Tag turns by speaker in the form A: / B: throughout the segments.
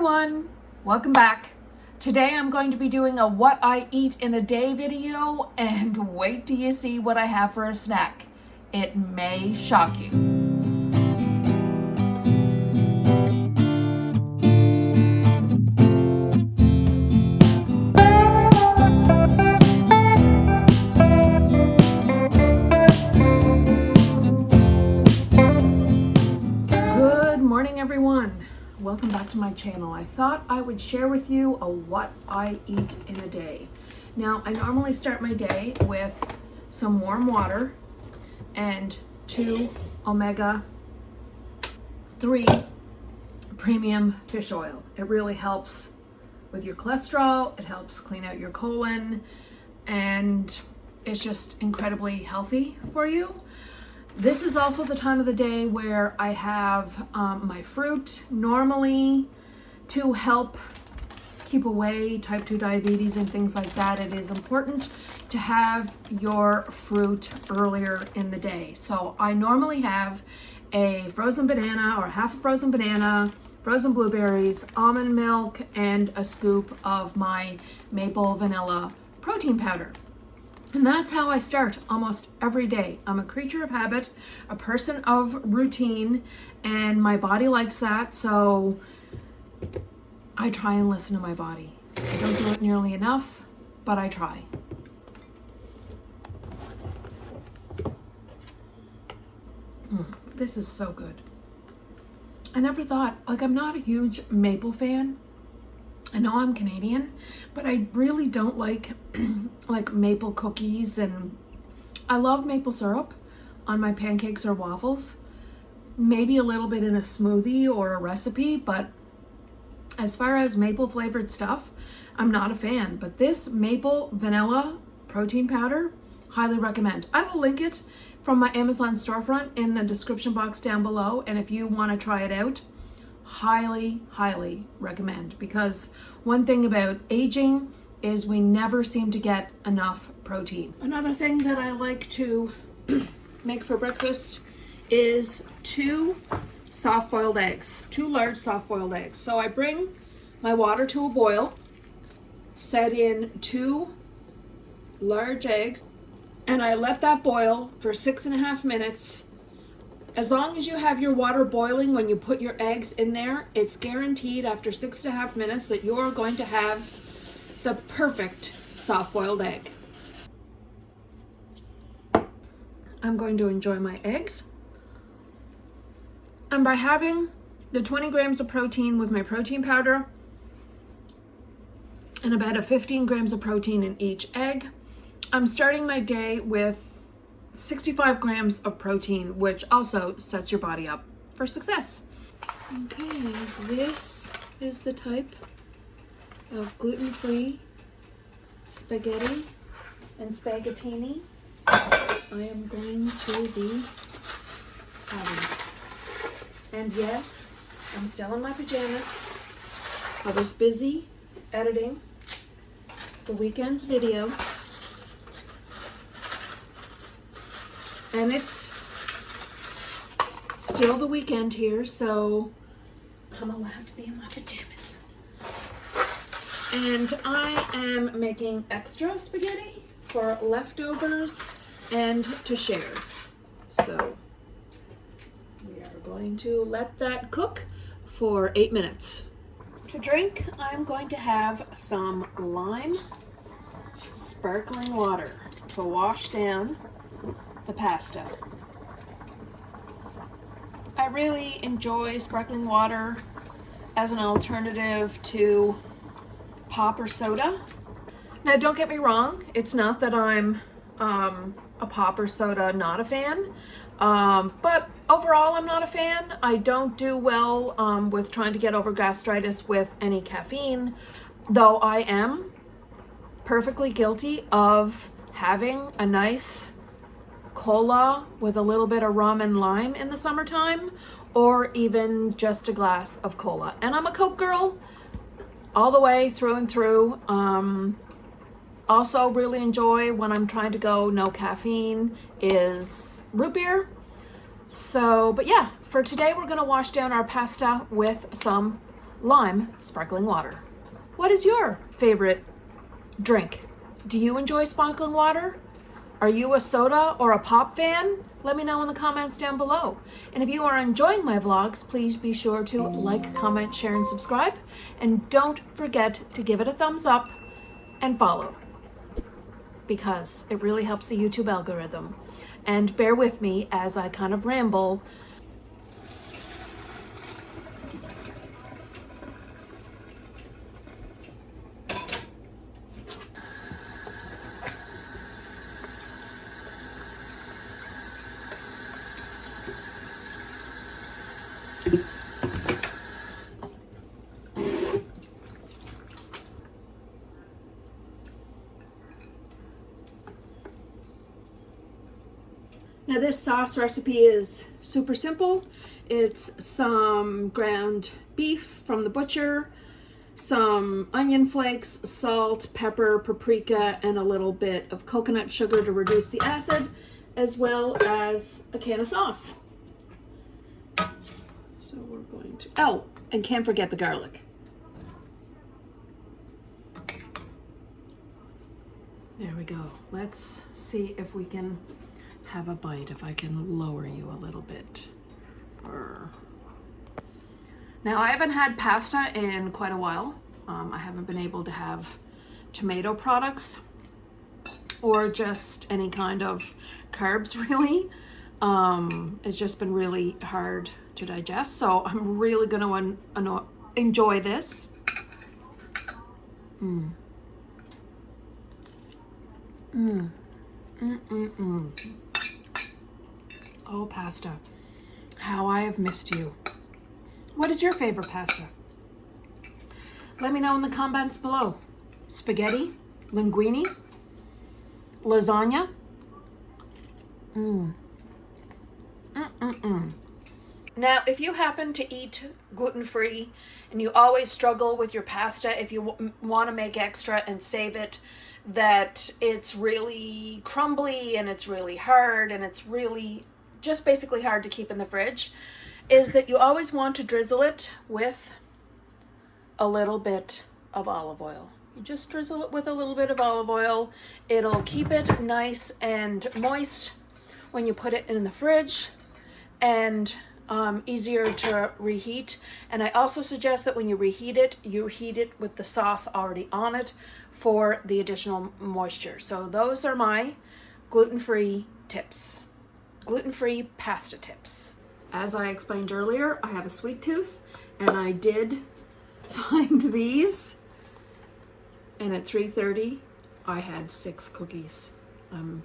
A: everyone, welcome back. Today I'm going to be doing a what I eat in a day video, and wait till you see what I have for a snack. It may shock you. Good morning everyone. Welcome back to my channel. I thought I would share with you a what I eat in a day. Now, I normally start my day with some warm water and 2 omega-3 premium fish oil. It really helps with your cholesterol, it helps clean out your colon, and it's just incredibly healthy for you. This is also the time of the day where I have my fruit, normally to help keep away type 2 diabetes and things like that. It is important to have your fruit earlier in the day. So I normally have a frozen banana or half a frozen banana, frozen blueberries, almond milk, and a scoop of my maple vanilla protein powder. And that's how I start almost every day. I'm a creature of habit, a person of routine, and my body likes that, so I try and listen to my body. I don't do it nearly enough, but I try. This is so good. I never thought, I'm not a huge maple fan. I know I'm Canadian, but I really don't like maple cookies, and I love maple syrup on my pancakes or waffles. Maybe a little bit in a smoothie or a recipe, but as far as maple flavored stuff, I'm not a fan. But this maple vanilla protein powder, highly recommend. I will link it from my Amazon storefront in the description box down below, and if you want to try it out, highly recommend, because one thing about aging is we never seem to get enough protein. Another thing that I like to make for breakfast is 2 soft-boiled eggs, 2 large soft-boiled eggs. So I bring my water to a boil, set in 2 large eggs, and I let that boil for 6.5 minutes. As long as you have your water boiling when you put your eggs in there, it's guaranteed after 6.5 minutes that you're going to have the perfect soft-boiled egg. I'm going to enjoy my eggs. And by having the 20 grams of protein with my protein powder and about 15 grams of protein in each egg, I'm starting my day with 65 grams of protein, which also sets your body up for success. Okay, this is the type of gluten-free spaghetti and spaghettini I am going to be having. And yes, I'm still in my pajamas. I was busy editing the weekend's video, and it's still the weekend here, so I'm allowed to be in my pajamas. And I am making extra spaghetti for leftovers and to share. So we are going to let that cook for 8 minutes. To drink, I'm going to have some lime sparkling water to wash down the pasta. I really enjoy sparkling water as an alternative to pop or soda. Now, don't get me wrong, it's not that I'm a pop or soda not a fan, but overall I'm not a fan. I don't do well with trying to get over gastritis with any caffeine, though I am perfectly guilty of having a nice cola with a little bit of rum and lime in the summertime, or even just a glass of cola. And I'm a Coke girl all the way through and through. Also really enjoy, when I'm trying to go no caffeine, is root beer. So, but yeah, for today we're gonna wash down our pasta with some lime sparkling water. What is your favorite drink? Do you enjoy sparkling water? Are you a soda or a pop fan? Let me know in the comments down below. And if you are enjoying my vlogs, please be sure to like, comment, share, and subscribe. And don't forget to give it a thumbs up and follow, because it really helps the YouTube algorithm. And bear with me as I kind of ramble. Now this sauce recipe is super simple. It's some ground beef from the butcher, some onion flakes, salt, pepper, paprika, and a little bit of coconut sugar to reduce the acid, as well as a can of sauce. So we're going to, oh, and can't forget the garlic. There we go. Let's see if we can have a bite, if I can lower you a little bit. Now, I haven't had pasta in quite a while. I haven't been able to have tomato products or just any kind of carbs, really. It's just been really hard to digest, so I'm really gonna enjoy this. Oh, pasta. How I have missed you. What is your favorite pasta? Let me know in the comments below. Spaghetti, linguine, lasagna. Now, if you happen to eat gluten-free and you always struggle with your pasta, if you want to make extra and save it, that it's really crumbly and it's really hard and it's really just basically hard to keep in the fridge, is that you always want to drizzle it with a little bit of olive oil. You just drizzle it with a little bit of olive oil. It'll keep it nice and moist when you put it in the fridge, and easier to reheat. And I also suggest that when you reheat it, you heat it with the sauce already on it for the additional moisture. So those are my gluten-free tips. Gluten-free pasta tips. As I explained earlier, I have a sweet tooth, and I did find these, and at 3:30 I had 6 cookies. I'm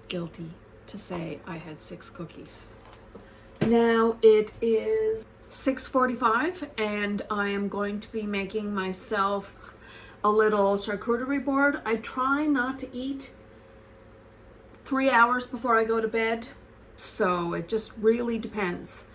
A: guilty to say I had 6 cookies. Now it is 6:45 and I am going to be making myself a little charcuterie board. I try not to eat 3 hours before I go to bed, so it just really depends.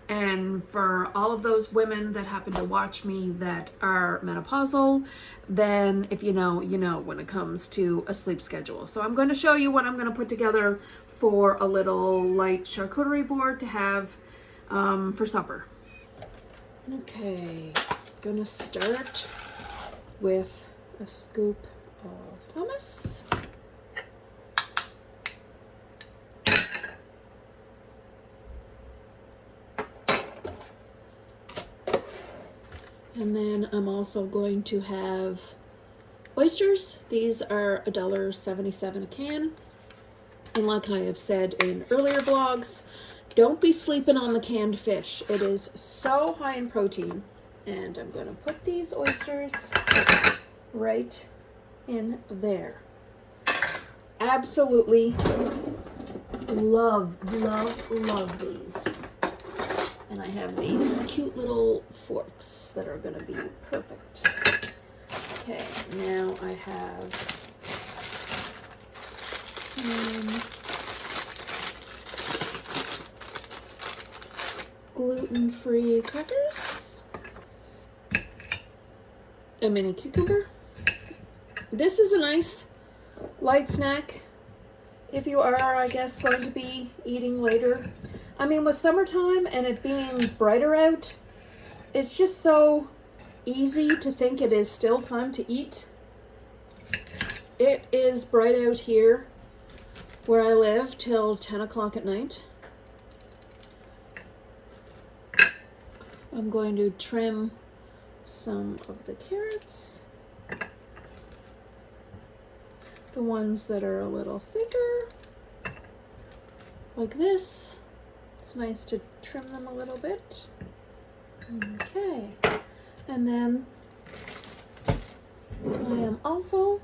A: And for all of those women that happen to watch me that are menopausal, then if you know, you know when it comes to a sleep schedule. So I'm going to show you what I'm going to put together for a little light charcuterie board to have for supper. Okay, gonna start with a scoop of hummus. And then I'm also going to have oysters. These are $1.77 a can. And like I have said in earlier vlogs, don't be sleeping on the canned fish. It is so high in protein. And I'm going to put these oysters right in there. Absolutely love, love, love these. And I have these cute little forks that are going to be perfect. Okay, now I have some gluten-free crackers, a mini cucumber. This is a nice light snack if you are, I guess, going to be eating later. I mean, with summertime and it being brighter out,
B: it's just so easy to think it is still time to eat. It is bright out here where I live till 10 o'clock at night. I'm going to trim some of the carrots. The ones that are a little thicker, like this. It's nice to trim them a little bit. Okay, and then I am also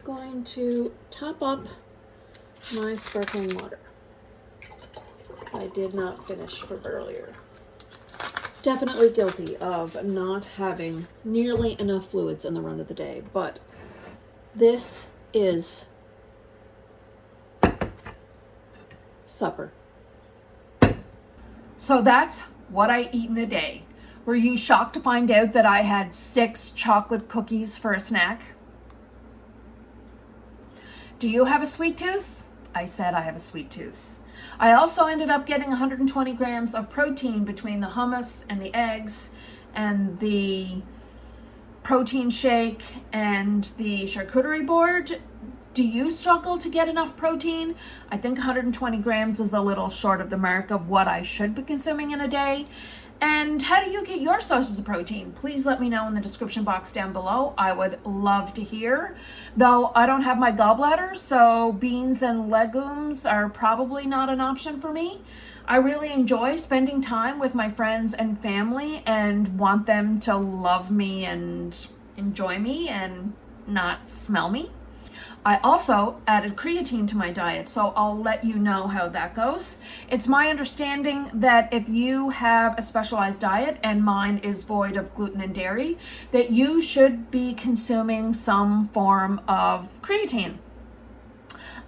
B: going to top up my sparkling water. I did not finish from earlier. Definitely guilty of not having nearly enough fluids in the run of the day, but this is supper.
A: So that's what I eat in a day. Were you shocked to find out that I had 6 chocolate cookies for a snack? Do you have a sweet tooth? I said I have a sweet tooth. I also ended up getting 120 grams of protein between the hummus and the eggs and the protein shake and the charcuterie board. Do you struggle to get enough protein? I think 120 grams is a little short of the mark of what I should be consuming in a day. And how do you get your sources of protein? Please let me know in the description box down below. I would love to hear. Though I don't have my gallbladder, so beans and legumes are probably not an option for me. I really enjoy spending time with my friends and family and want them to love me and enjoy me and not smell me. I also added creatine to my diet, so I'll let you know how that goes. It's my understanding that if you have a specialized diet, and mine is void of gluten and dairy, that you should be consuming some form of creatine.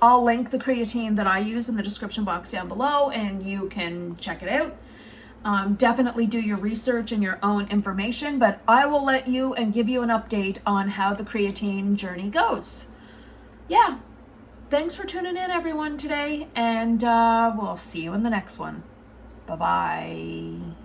A: I'll link the creatine that I use in the description box down below, and you can check it out. Definitely do your research and your own information, but I will let you and give you an update on how the creatine journey goes. Yeah, thanks for tuning in, everyone, today, and we'll see you in the next one. Bye-bye.